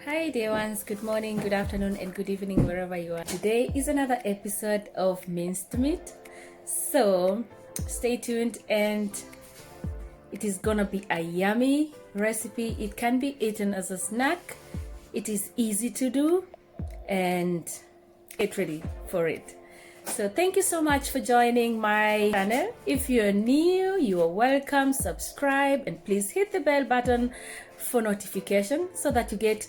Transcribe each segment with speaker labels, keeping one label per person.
Speaker 1: Hi dear ones, good morning, good afternoon and good evening wherever you are. Today is another episode of Minced Meat. So stay tuned and it is gonna be a yummy recipe. It can be eaten as a snack. It is easy to do and get ready for it. So thank you so much for joining my channel. If you're new, you are welcome. Subscribe and please hit the bell button for notification so that you get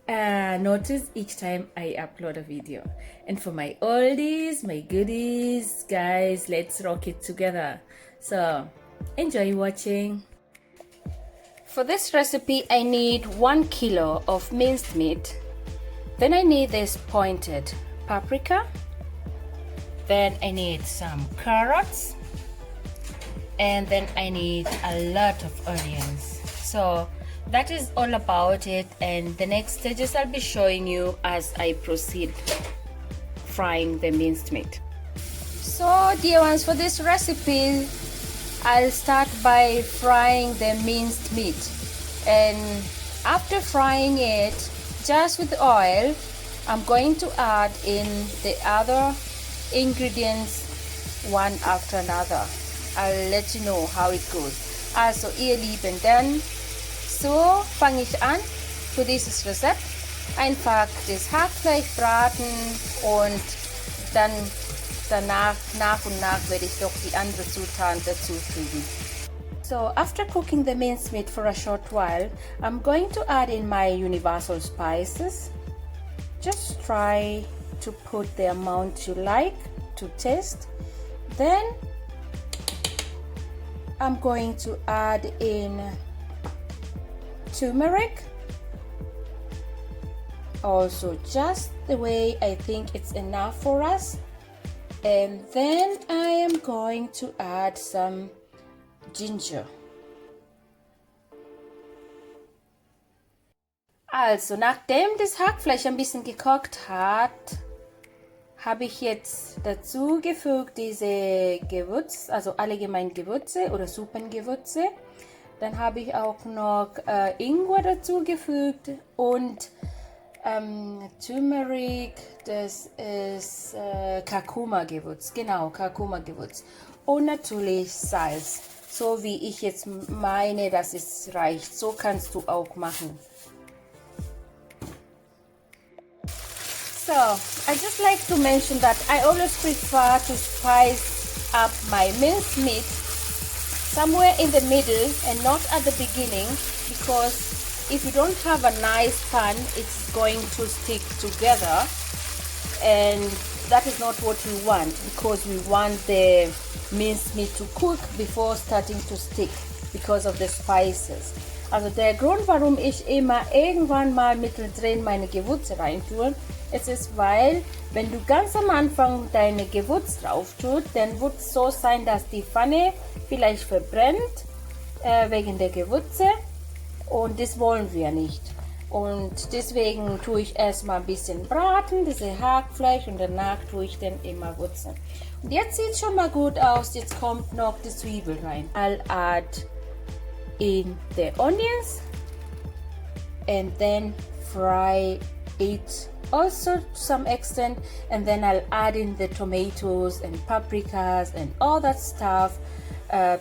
Speaker 1: notice each time I upload a video. And for my oldies, my goodies, guys, let's rock it together. So enjoy watching. For this recipe, I need 1 kilo of minced meat. Then I need this pointed paprika. Then I need some carrots. And then I need a lot of onions. So that is all about it, and the next stages I'll be showing you as I proceed frying the minced meat. So dear ones, for this recipe I'll start by frying the minced meat, and after frying it just with oil, I'm going to add in the other ingredients one after another. I'll let you know how it goes. Also ihr Lieben, dann so fange ich an für dieses Rezept. Einfach das Hackfleisch braten und dann danach nach und nach werde ich doch die anderen Zutaten dazufügen. So after cooking the minced meat for a short while, I'm going to add in my universal spices. Just try to put the amount you like to taste. Then I'm going to add in turmeric, also just the way I think it's enough for us. And then I am going to add some ginger. Also nachdem das Hackfleisch ein bisschen gekocht hat, habe ich jetzt dazu gefügt diese Gewürze, also allgemein Gewürze oder Suppengewürze. Dann habe ich auch noch Ingwer dazugefügt und Turmeric, das ist Kurkuma-Gewürz, genau, Kurkuma-Gewürz. Und natürlich Salz, so wie ich jetzt meine, dass es reicht. So kannst du auch machen. So, I just like to mention that I always prefer to spice up my minced meat somewhere in the middle and not at the beginning, because if you don't have a nice pan, it's going to stick together, and that is not what we want, because we want the minced meat to cook before starting to stick because of the spices. Also der Grund, warum ich immer irgendwann mal mittendrin meine Gewürze rein tue, es ist, weil wenn du ganz am Anfang deine Gewürze drauf tust, dann wird es so sein, dass die Pfanne vielleicht verbrennt wegen der Gewürze, und das wollen wir nicht. Und deswegen tue ich erstmal ein bisschen braten, diese Hackfleisch, und danach tue ich dann immer würzen. Und jetzt sieht es schon mal gut aus. Jetzt kommt noch die Zwiebel rein. I'll add in the onions and then fry it also to some extent, and then I'll add in the tomatoes and paprikas and all that stuff,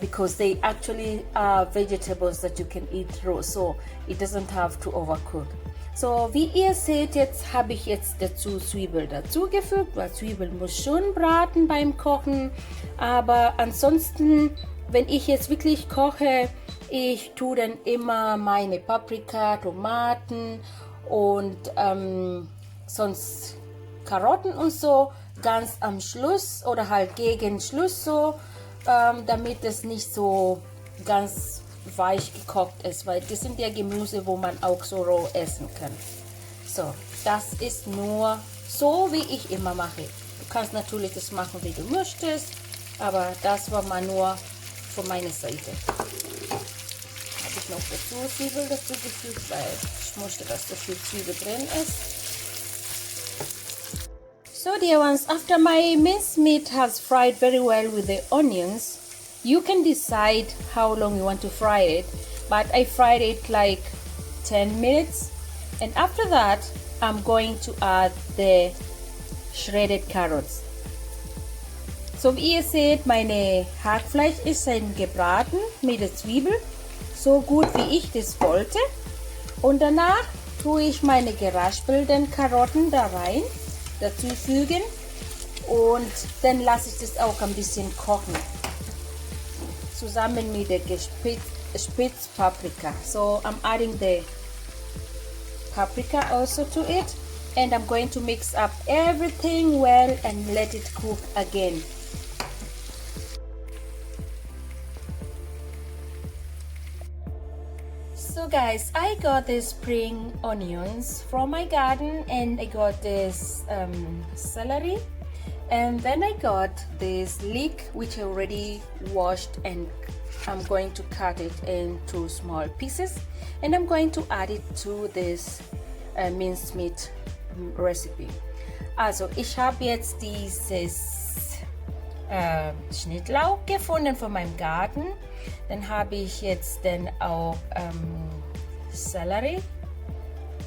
Speaker 1: because they actually are vegetables that you can eat raw, so it doesn't have to overcook. So wie ihr seht, jetzt habe ich jetzt dazu Zwiebel dazugefügt, weil Zwiebel muss schon braten beim Kochen, aber ansonsten, wenn ich jetzt wirklich koche, ich tue dann immer meine Paprika, Tomaten und sonst Karotten und so ganz am Schluss oder halt gegen Schluss so, damit es nicht so ganz weich gekocht ist, weil das sind ja Gemüse, wo man auch so roh essen kann. So, das ist nur so, wie ich immer mache. Du kannst natürlich das machen, wie du möchtest, aber das war mal nur von meiner Seite. Habe ich noch dazu Zwiebel dazugefügt, weil ich möchte, dass so viel Zwiebel drin ist. So dear ones, after my minced meat has fried very well with the onions, you can decide how long you want to fry it, but I fried it like 10 minutes And after that, I'm going to add the shredded carrots. So wie ihr seht, meine Hackfleisch ist dann gebraten mit der Zwiebel, so gut wie ich das wollte. Und danach tue ich meine geraspelten Karotten da rein, dazu fügen und dann lasse ich das auch ein bisschen kochen. Zusammen mit der gespitzten Paprika. So I'm adding the paprika also to it, and I'm going to mix up everything well and let it cook again. So guys, I got these spring onions from my garden, and I got this celery, and then I got this leek which I already washed, and I'm going to cut it into small pieces, and I'm going to add it to this minced meat recipe. Also ich habe jetzt dieses Schnittlauch gefunden von meinem Garten. Dann habe ich jetzt dann auch Sellerie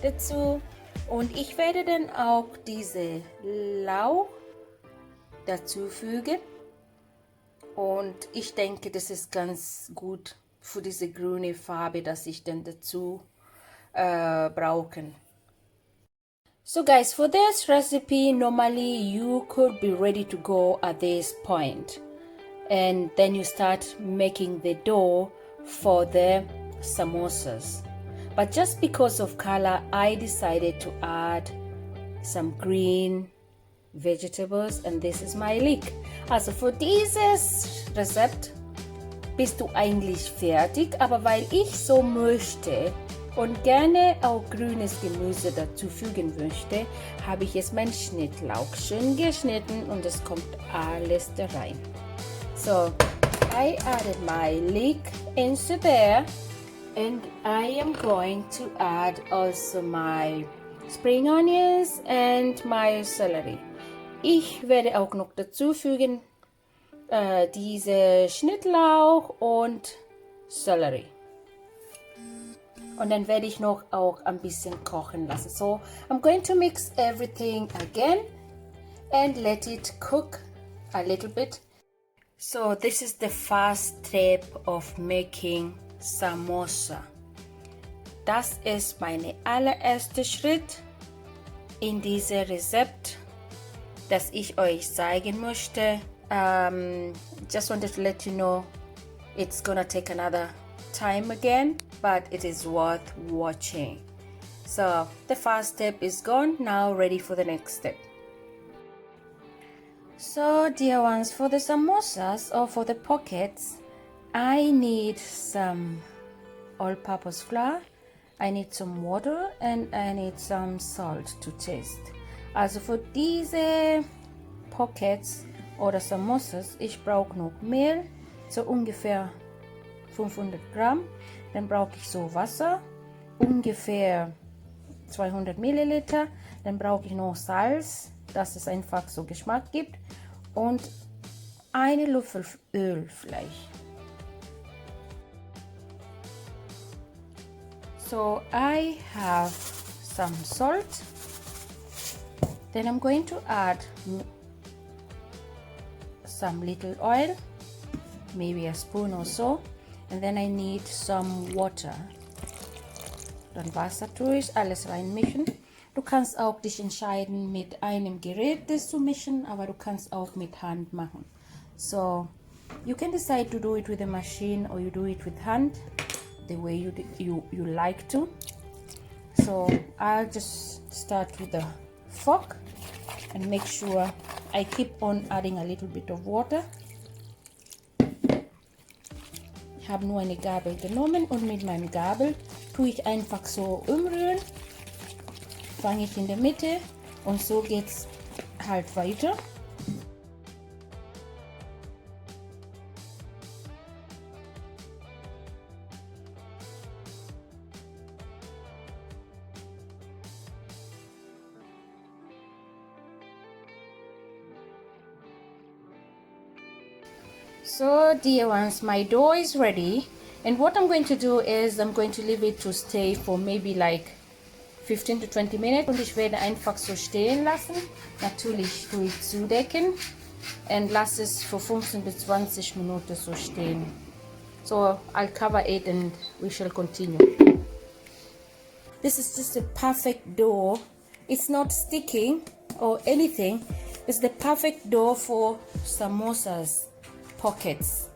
Speaker 1: dazu, und ich werde dann auch diese Lauch dazu fügen, und ich denke, das ist ganz gut für diese grüne Farbe, dass ich dann dazu brauchen. So guys, for this recipe, normally you could be ready to go at this point. And then you start making the dough for the samosas. But just because of color, I decided to add some green vegetables, and this is my leek. Also für dieses Rezept bist du eigentlich fertig, aber weil ich so möchte und gerne auch grünes Gemüse dazu fügen möchte, habe ich jetzt meinen Schnittlauch schön geschnitten und es kommt alles da rein. So I added my leek into there, and I am going to add also my spring onions and my celery. Ich werde auch noch dazu fügen diese Schnittlauch und Sellerie. Und dann werde ich noch auch ein bisschen kochen lassen. So I'm going to mix everything again and let it cook a little bit. So this is the first step of making samosa. Das ist mein allererster Schritt in diesem Rezept, das ich euch zeigen möchte. Just wanted to let you know it's gonna take another time again, but it is worth watching. So the first step is gone, now ready for the next step. So dear ones, for the samosas or for the pockets, I need some all-purpose flour, I need some water, and I need some salt to taste. Also für diese Pockets oder Samosas, ich brauche noch Mehl, so ungefähr 500 Gramm. Dann brauche ich so Wasser, ungefähr 200 Milliliter. Dann brauche ich noch Salz, dass es einfach so Geschmack gibt, und eine Löffel Öl vielleicht. So I have some salt. Then I'm going to add some little oil, maybe a spoon or so, and then I need some water. Dann Wasser tue ich, alles reinmischen. Du kannst auch dich entscheiden, mit einem Gerät das zu mischen, aber du kannst auch mit Hand machen. So you can decide to do it with a machine or you do it with hand, the way you like to. So I'll just start with the fork and make sure I keep on adding a little bit of water. Ich habe nur eine Gabel genommen und mit meinem Gabel tue ich einfach so umrühren. Fange ich in der Mitte und so geht's halt weiter. So dear ones, my dough is ready, and what I'm going to do is I'm going to leave it to stay for maybe like 15 to 20 Minuten und ich werde einfach so stehen lassen. Natürlich tue ich zudecken und lasse es für 15 bis 20 Minuten so stehen. So I'll cover it and we shall continue. This is just a perfect dough. It's not sticky or anything. It's the perfect dough for samosas pockets.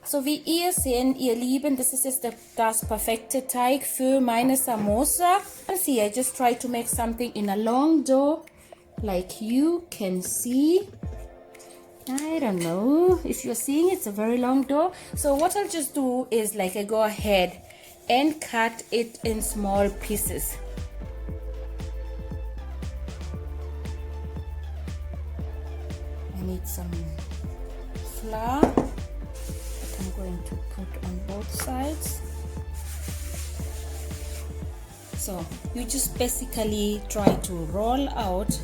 Speaker 1: So wie ihr seht, ihr Lieben, das ist jetzt das perfekte Teig für meine Samosa. And see, I just try to make something in a long dough, like you can see. I don't know if you're seeing, it's a very long dough. So what I'll just do is like I go ahead and cut it in small pieces. I need some flour that I'm going to put on both sides. So you just basically try to roll out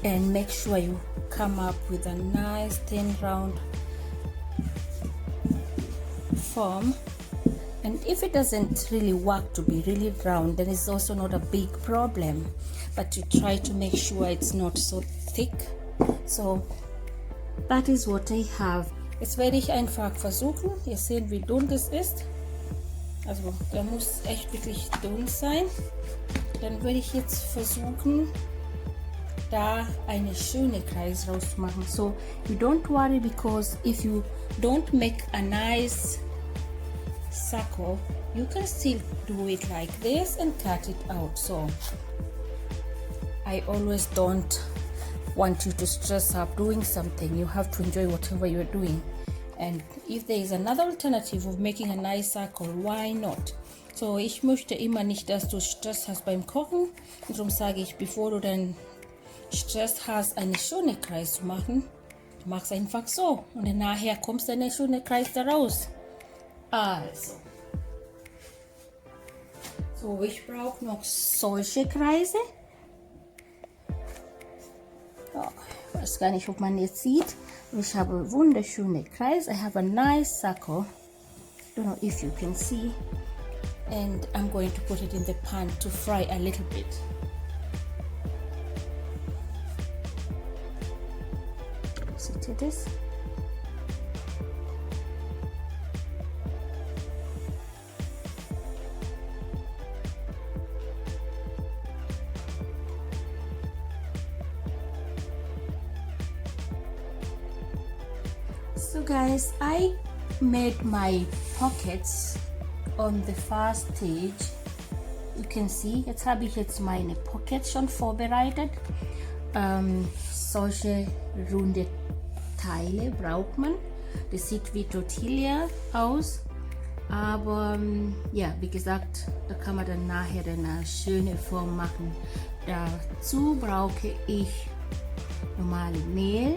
Speaker 1: and make sure you come up with a nice thin round form. And if it doesn't really work to be really round, then it's also not a big problem, but you try to make sure it's not so thick. So that is what I have. Jetzt werde ich einfach versuchen, ihr seht, wie dünn das ist. Also der muss echt wirklich dünn sein. Dann würde ich jetzt versuchen, da eine schöne Kreis rauszumachen. So you don't worry, because if you don't make a nice circle, you can still do it like this and cut it out. So I always don't want you to stress up doing something. You have to enjoy whatever you're doing, and if there is another alternative of making a nice circle, why not? So ich möchte immer nicht, dass du Stress hast beim Kochen, und darum sage ich, bevor du dann Stress hast, einen schönen Kreis zu machen, du machst einfach so und dann nachher kommst du eine schöne Kreis daraus. Also, so ich brauche noch solche Kreise. Ja, ich weiß gar nicht, ob man jetzt sieht. Ich habe wunderschöne Kreise. I have a nice circle. Don't know if you can see. And I'm going to put it in the pan to fry a little bit. See this? So guys, I made my pockets on the first stage. You can see, jetzt habe ich jetzt meine Pockets schon vorbereitet. Solche runde Teile braucht man. Das sieht wie Tortilla aus, aber ja, wie gesagt, da kann man dann nachher eine schöne Form machen. Dazu brauche ich normale Mehl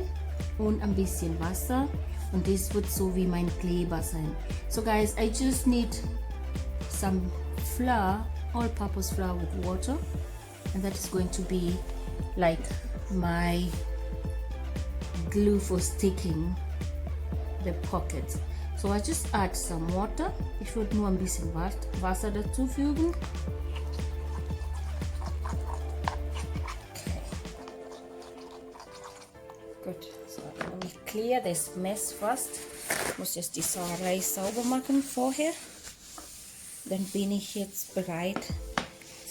Speaker 1: und ein bisschen Wasser, und das wird so wie mein Kleber sein. So guys, I just need some flour, all-purpose flour with water, and that is going to be like my glue for sticking the pockets. So I just add some water. Ich würde nur ein bisschen Wasser dazu fügen. Okay. Gut. So, let me clear this mess first. Ich muss jetzt die Sauerei sauber machen vorher. Dann bin ich jetzt bereit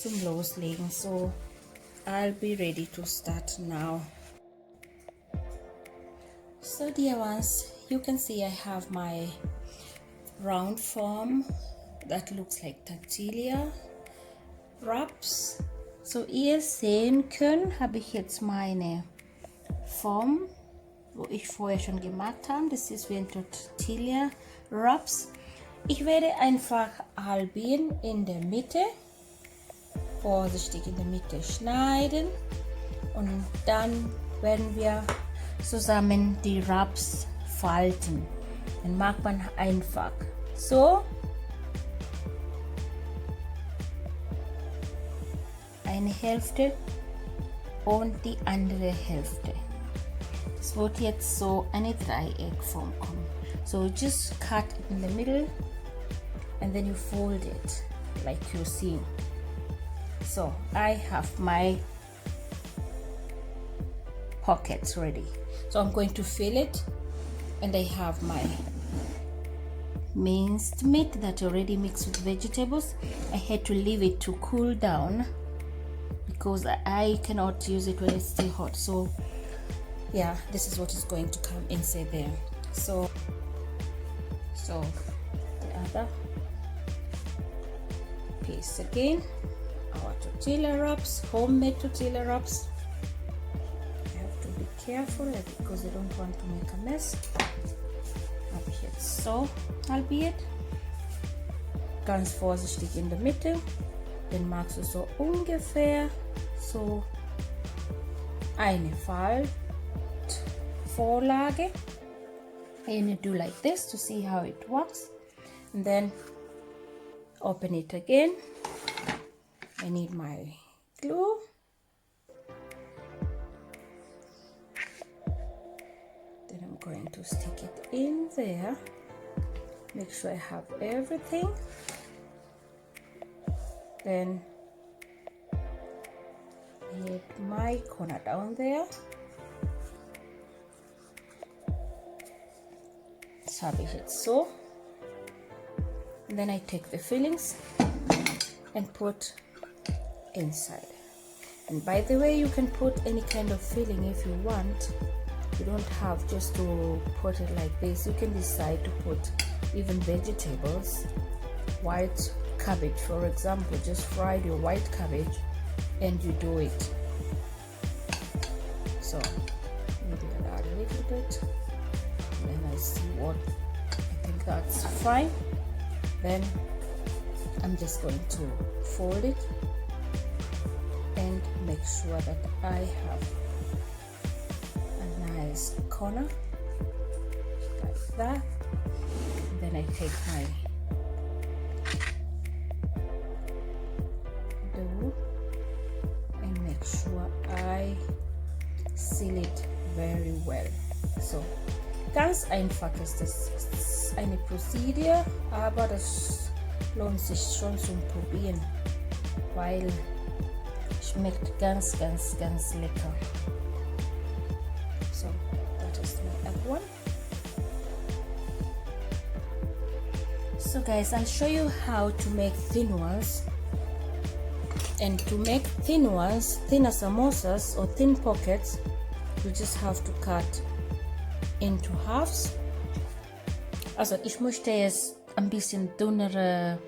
Speaker 1: zum Loslegen. So I'll be ready to start now. So dear ones, you can see I have my round form that looks like tortilla wraps. So ihr sehen könnt, habe ich jetzt meine Form, wo ich vorher schon gemacht habe. Das ist wie ein Tortilla Wraps. Ich werde einfach halbieren in der Mitte, vorsichtig in der Mitte schneiden, und dann werden wir zusammen die Wraps falten. Dann macht man einfach so eine Hälfte und die andere Hälfte. Es wird jetzt so eine Dreieckform kommen. So just cut it in the middle and then you fold it like you're seeing. So I have my pockets ready. So I'm going to fill it, and I have my minced meat that already mixed with vegetables. I had to leave it to cool down because I cannot use it when it's still hot. So yeah, this is what is going to come inside there. So the other piece again, our tortilla wraps, homemade tortilla wraps. I have to be careful because I don't want to make a mess. Habe ich jetzt so halbiert, ganz vorsichtig in der Mitte. Den magst du so ungefähr so eine Faltvorlage. And you do like this to see how it works, and then open it again. I need my glue. Then I'm going to stick it in there. Make sure I have everything. Then I need my corner down there. Das habe ich jetzt so. And then I take the fillings and put inside. And by the way, you can put any kind of filling if you want. You don't have just to put it like this. You can decide to put even vegetables, white cabbage for example. Just fry your white cabbage and you do it. So maybe I'll add a little bit, and then I see what I think that's fine. Then I'm just going to fold it and make sure that I have a nice corner like that. And then I take my dough and make sure I seal it very well. So ganz einfach ist das. Es ist eine Procedure, aber das lohnt sich schon zum Probieren, weil schmeckt ganz lecker. So that is my other one. So guys, I'll show you how to make thin ones. And to make thin ones, thinner samosas or thin pockets, you just have to cut into halves. Also ich möchte jetzt ein bisschen dünnere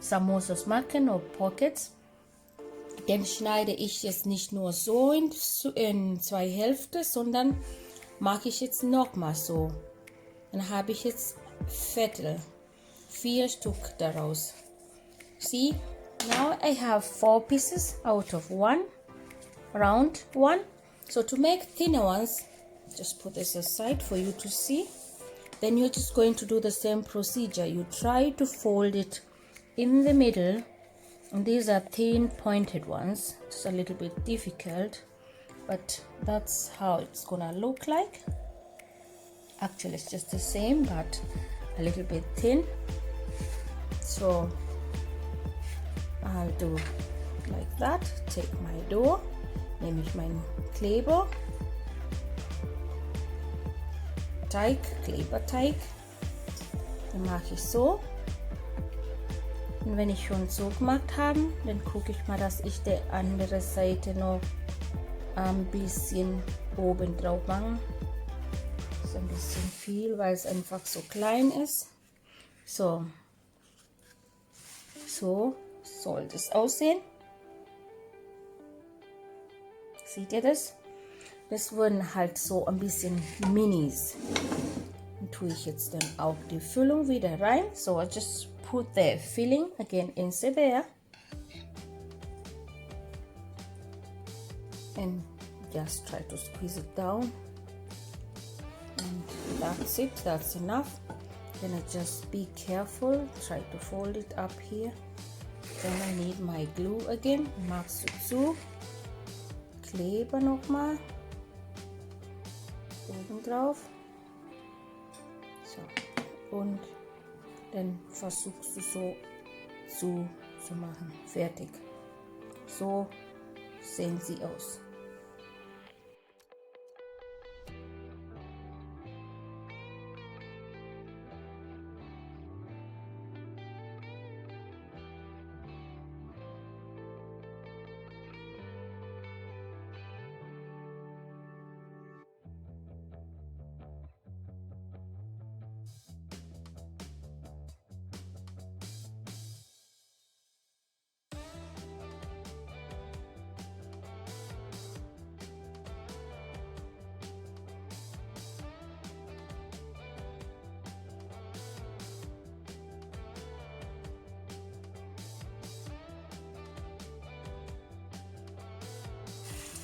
Speaker 1: Samosas machen oder Pockets. Den schneide ich jetzt nicht nur so in zwei Hälften, sondern mache ich jetzt nochmal so. Dann habe ich jetzt Viertel, 4 Stück daraus. See, now I have 4 pieces out of 1, round 1. So to make thinner ones, just put this aside for you to see. Then you're just going to do the same procedure. You try to fold it in the middle, and these are thin pointed ones. It's a little bit difficult, but that's how it's gonna look like. Actually it's just the same but a little bit thin. So I'll do like that. Take my dough, nehme ich meinen Kleber, Teig, Kleberteig, dann mache ich so. Und wenn ich schon so gemacht habe, dann gucke ich mal, dass ich die andere Seite noch ein bisschen oben drauf mache. Das ist ein bisschen viel, weil es einfach so klein ist. So soll das aussehen. Seht ihr das? Das wurden halt so ein bisschen Minis. Dann tue ich jetzt dann auch die Füllung wieder rein. So I just put the filling again inside there. And just try to squeeze it down. And that's it, that's enough. Then I just be careful, try to fold it up here. Then I need my glue again. Machst du zu. Kleber nochmal. oben drauf. So, und dann versuchst du so zu machen. Fertig. So sehen sie aus.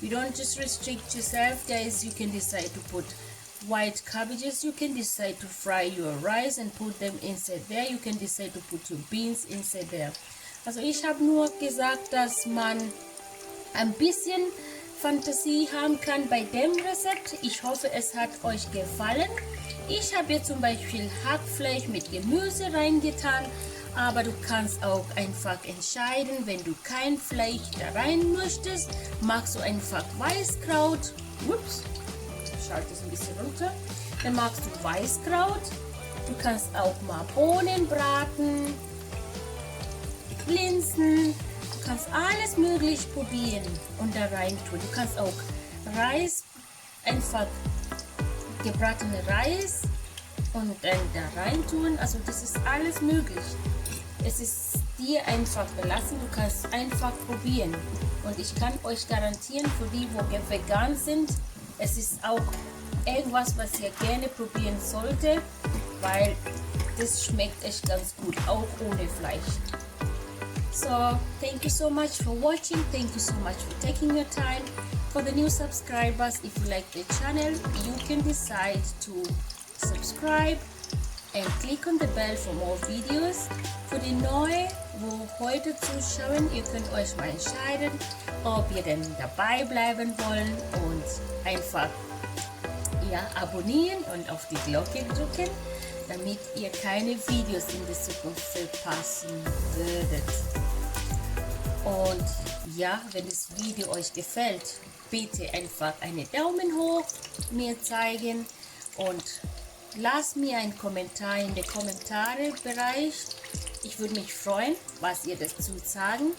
Speaker 1: You don't just restrict yourself, guys. You can decide to put white cabbages. You can decide to fry your rice and put them inside there. You can decide to put your beans inside there. Also ich habe nur gesagt, dass man ein bisschen Fantasie haben kann bei dem Rezept. Ich hoffe, es hat euch gefallen. Ich habe hier zum Beispiel Hackfleisch mit Gemüse reingetan. Aber du kannst auch einfach entscheiden, wenn du kein Fleisch da rein möchtest, magst du einfach Weißkraut. Ups, ich schalte es ein bisschen runter. Dann magst du Weißkraut. Du kannst auch mal Bohnen braten, Linsen. Du kannst alles möglich probieren und da rein tun. Du kannst auch Reis, einfach gebratene Reis und dann da rein tun. Also das ist alles möglich. Es ist dir einfach belassen, du kannst einfach probieren. Und ich kann euch garantieren, für die, wo vegan sind, es ist auch irgendwas, was ihr gerne probieren solltet, weil das schmeckt echt ganz gut, auch ohne Fleisch. So, thank you so much for watching. Thank you so much for taking your time. For the new subscribers, if you like the channel, you can decide to subscribe and click on the bell for more videos. Für die Neuen, wo heute zuschauen, ihr könnt euch mal entscheiden, ob ihr denn dabei bleiben wollen und einfach abonnieren und auf die Glocke drücken, damit ihr keine Videos in der Zukunft verpassen würdet. Und ja, wenn das Video euch gefällt, bitte einfach einen Daumen hoch mir zeigen und lasst mir einen Kommentar in den Kommentare-Bereich. Ich würde mich freuen, was ihr dazu sagen.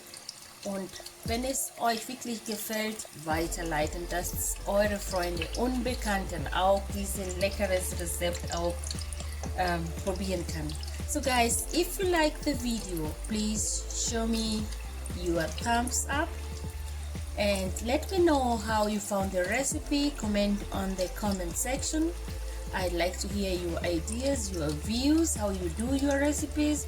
Speaker 1: Und wenn es euch wirklich gefällt, weiterleiten, dass eure Freunde und Bekannten auch dieses leckeres Rezept auch probieren kann. So guys, if you like the video, please show me your thumbs up and let me know how you found the recipe. Comment on the comment section. I'd like to hear your ideas, your views, how you do your recipes.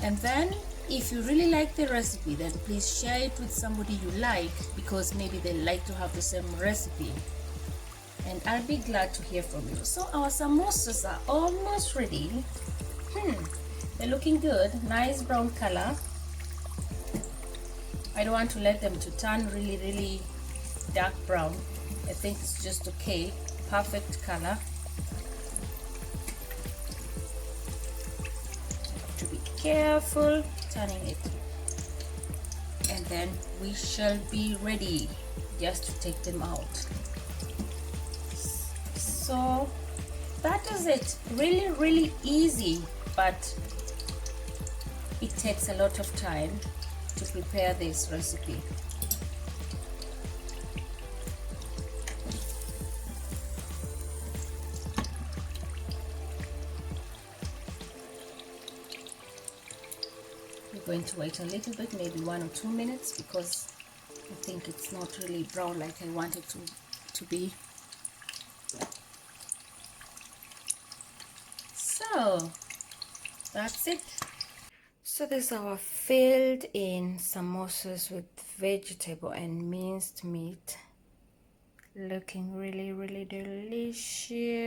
Speaker 1: And then if you really like the recipe, then please share it with somebody you like, because maybe they like to have the same recipe. And I'll be glad to hear from you. So our samosas are almost ready. They're looking good. Nice brown color. I don't want to let them to turn really dark brown. I think it's just okay. Perfect color. To be careful turning it, and then we shall be ready just to take them out. So that is it. Really easy, but it takes a lot of time to prepare this recipe. We're going to wait a little bit, maybe 1 or 2 minutes, because I think it's not really brown like I want it to be. So that's it. So this is our filled in samosas with vegetable and minced meat. Looking really delicious.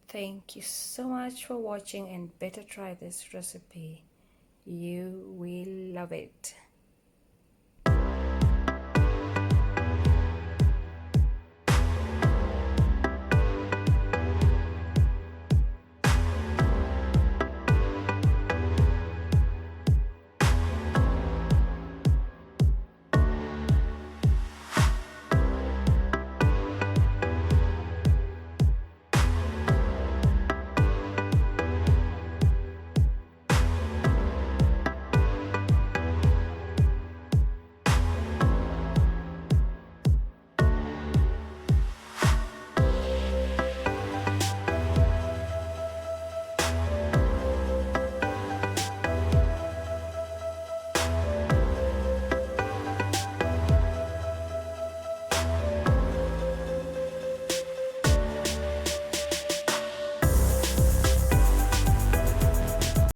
Speaker 1: Thank you so much for watching, and better try this recipe. You will love it.